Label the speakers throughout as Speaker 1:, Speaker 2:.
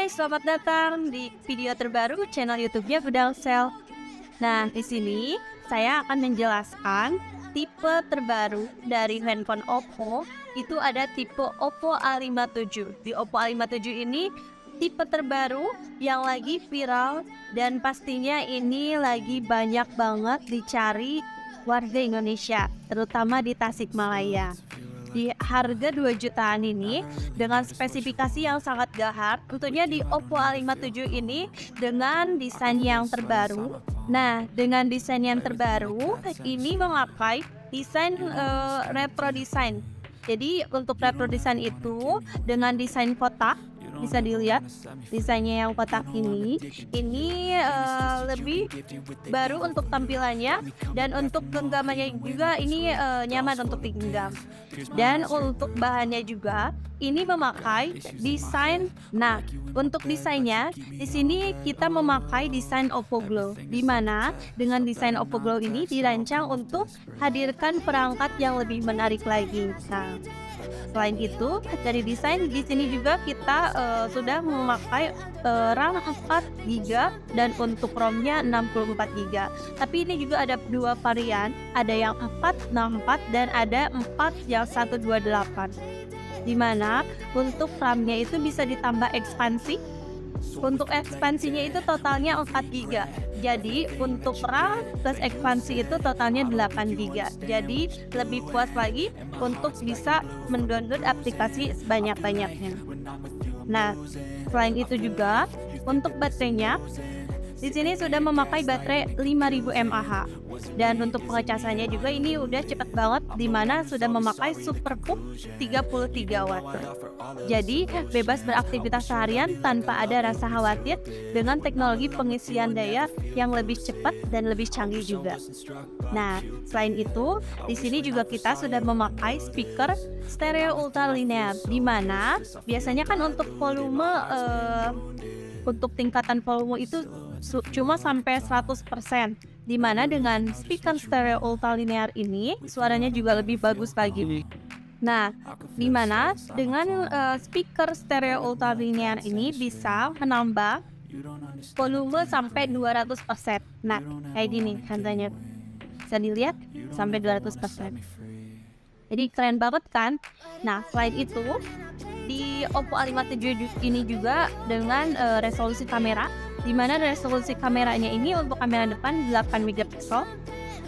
Speaker 1: Hai, selamat datang di video terbaru channel YouTube-nya Gudang Sel. Nah, di sini saya akan menjelaskan tipe terbaru dari handphone Oppo. Itu ada tipe Oppo A57. Di Oppo A57 ini tipe terbaru yang lagi viral dan pastinya ini lagi banyak banget dicari warga Indonesia, terutama di Tasikmalaya. Di harga 2 jutaan ini dengan spesifikasi yang sangat gahar, tentunya di Oppo A57 ini dengan desain yang terbaru. Nah, dengan desain yang terbaru ini memakai desain retro design. Jadi untuk retro design itu dengan desain kotak, bisa dilihat desainnya yang kotak ini lebih baru untuk tampilannya, dan untuk genggamannya juga ini nyaman untuk digenggam. Dan untuk bahannya juga ini memakai desain. Nah, untuk desainnya di sini kita memakai desain Oppo Glow, di mana dengan desain Oppo Glow ini dirancang untuk hadirkan perangkat yang lebih menarik lagi. Nah, selain itu dari desain di sini juga kita sudah memakai RAM 4GB dan untuk ROM-nya 64GB. Tapi ini juga ada dua varian, ada yang 464 dan ada 4 yang 128. Dimana untuk RAM-nya itu bisa ditambah ekspansi. Untuk ekspansinya itu totalnya 4GB. Jadi untuk RAM plus ekspansi itu totalnya 8GB. Jadi lebih puas lagi untuk bisa mendownload aplikasi sebanyak-banyaknya. Nah, selain itu juga untuk baterainya di sini sudah memakai baterai 5000 mAh. Dan untuk pengecasannya juga ini udah cepet banget, dimana sudah memakai SuperPUF 33 watt. Jadi bebas beraktivitas seharian tanpa ada rasa khawatir dengan teknologi pengisian daya yang lebih cepat dan lebih canggih juga. Nah, selain itu di sini juga kita sudah memakai speaker stereo ultra linear, di mana biasanya kan untuk volume untuk tingkatan volume itu cuma sampai 100%, di mana dengan speaker stereo ultra linear ini suaranya juga lebih bagus lagi. Nah, di mana dengan speaker stereo ultra linear ini bisa menambah volume sampai 200%. Nah, kayak gini contohnya. Bisa dilihat sampai 200%. Jadi keren banget kan? Nah, selain itu di Oppo A57 ini juga dengan resolusi kamera, di mana resolusi kameranya ini untuk kamera depan 8MP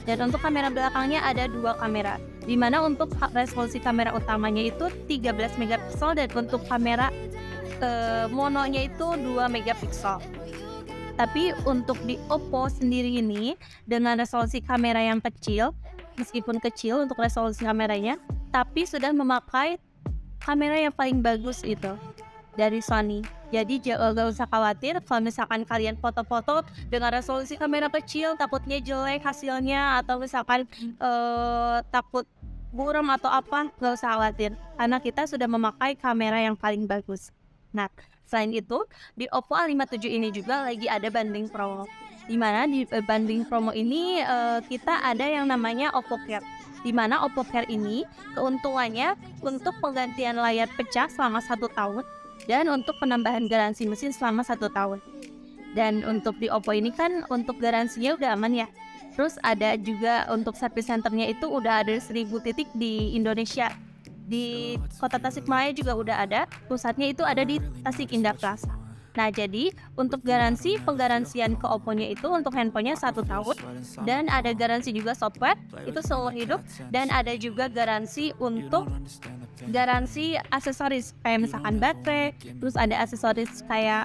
Speaker 1: dan untuk kamera belakangnya ada 2 kamera, di mana untuk resolusi kamera utamanya itu 13MP dan untuk kamera mononya itu 2MP. Tapi untuk di Oppo sendiri ini dengan resolusi kamera yang kecil, meskipun kecil untuk resolusi kameranya, tapi sudah memakai kamera yang paling bagus itu dari Sony. Jadi gak usah khawatir kalau misalkan kalian foto-foto dengan resolusi kamera kecil takutnya jelek hasilnya, atau misalkan takut buram atau apa, gak usah khawatir karena kita sudah memakai kamera yang paling bagus. Nah, selain itu di Oppo A57 ini juga lagi ada bundling promo, dimana di bundling promo ini kita ada yang namanya Oppo Care, di mana Oppo Care ini keuntungannya untuk penggantian layar pecah selama 1 tahun dan untuk penambahan garansi mesin selama 1 tahun. Dan untuk di Oppo ini kan untuk garansinya udah aman ya. Terus ada juga untuk service centernya itu udah ada 1000 titik di Indonesia. Di kota Tasikmalaya juga udah ada, pusatnya itu ada di Tasik Indah Plaza. Nah, jadi untuk garansi penggaransian ke Oppo-nya itu untuk handphonenya 1 tahun, dan ada garansi juga software itu seumur hidup, dan ada juga garansi untuk garansi aksesoris kayak misalkan baterai, terus ada aksesoris kayak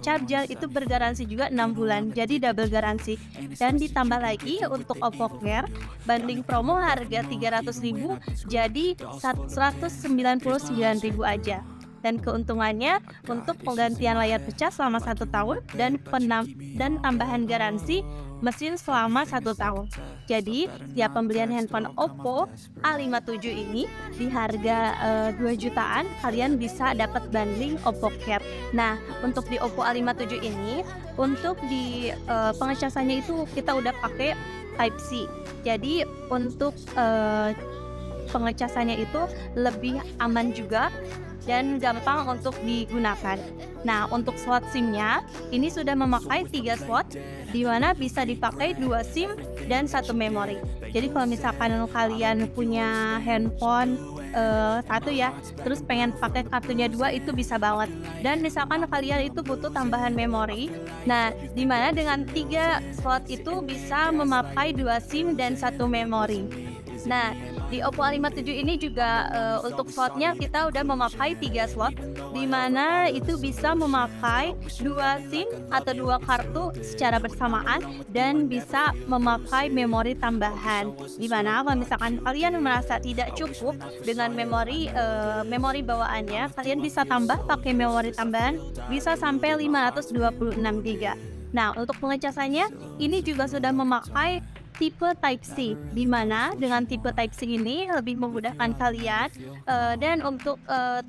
Speaker 1: charger itu bergaransi juga 6 bulan, jadi double garansi. Dan ditambah lagi untuk Oppo Care banding promo harga 300.000 jadi 199.000 aja. Dan keuntungannya untuk penggantian layar pecah selama 1 tahun dan tambahan garansi mesin selama 1 tahun. Jadi setiap pembelian handphone Oppo A57 ini di harga 2 jutaan kalian bisa dapat bundling Oppo Care. Nah, untuk di Oppo A57 ini untuk di pengecasannya itu kita udah pakai Type C. Jadi untuk pengecasannya itu lebih aman juga dan gampang untuk digunakan. Nah, untuk slot SIM-nya ini sudah memakai 3 slot, di mana bisa dipakai 2 SIM dan 1 memori. Jadi kalau misalkan kalian punya handphone satu ya, terus pengen pakai kartunya 2 itu bisa banget. Dan misalkan kalian itu butuh tambahan memori, nah dimana dengan 3 slot itu bisa memakai 2 SIM dan 1 memori. Nah, di Oppo A57 ini juga untuk slotnya kita udah memakai 3 slot, di mana itu bisa memakai 2 SIM atau 2 kartu secara bersamaan dan bisa memakai memori tambahan. Di mana kalau misalkan kalian merasa tidak cukup dengan memori bawaannya, kalian bisa tambah pakai memori tambahan bisa sampai 526 GB. Nah, untuk pengecasannya ini juga sudah memakai tipe Type-C, di mana dengan tipe Type-C ini lebih memudahkan kalian dan untuk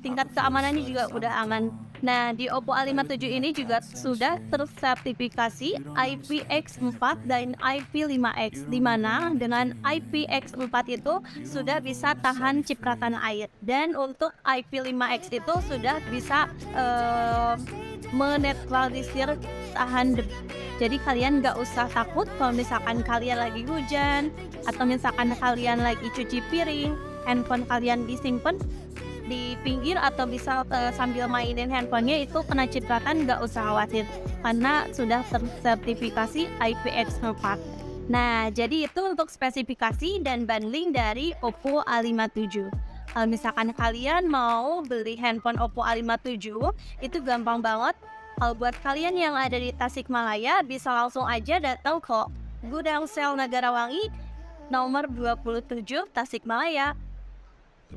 Speaker 1: tingkat keamanannya juga udah aman. Nah, di Oppo A57 ini juga sudah tersertifikasi IPX4 dan IP5X, di mana dengan IPX4 itu sudah bisa tahan cipratan air, dan untuk IP5X itu sudah bisa menetralisir tahan debu. Jadi kalian nggak usah takut kalau misalkan kalian lagi hujan atau misalkan kalian lagi cuci piring, handphone kalian disimpan di pinggir atau bisa sambil mainin handphonenya itu kena cipratan, nggak usah khawatir karena sudah tersertifikasi IPX4. Nah, jadi itu untuk spesifikasi dan bundling dari Oppo A57. Kalau misalkan kalian mau beli handphone Oppo A57 itu gampang banget. Kalau buat kalian yang ada di Tasikmalaya bisa langsung aja datang ke Gudang Sel Negarawangi nomor 27 Tasikmalaya.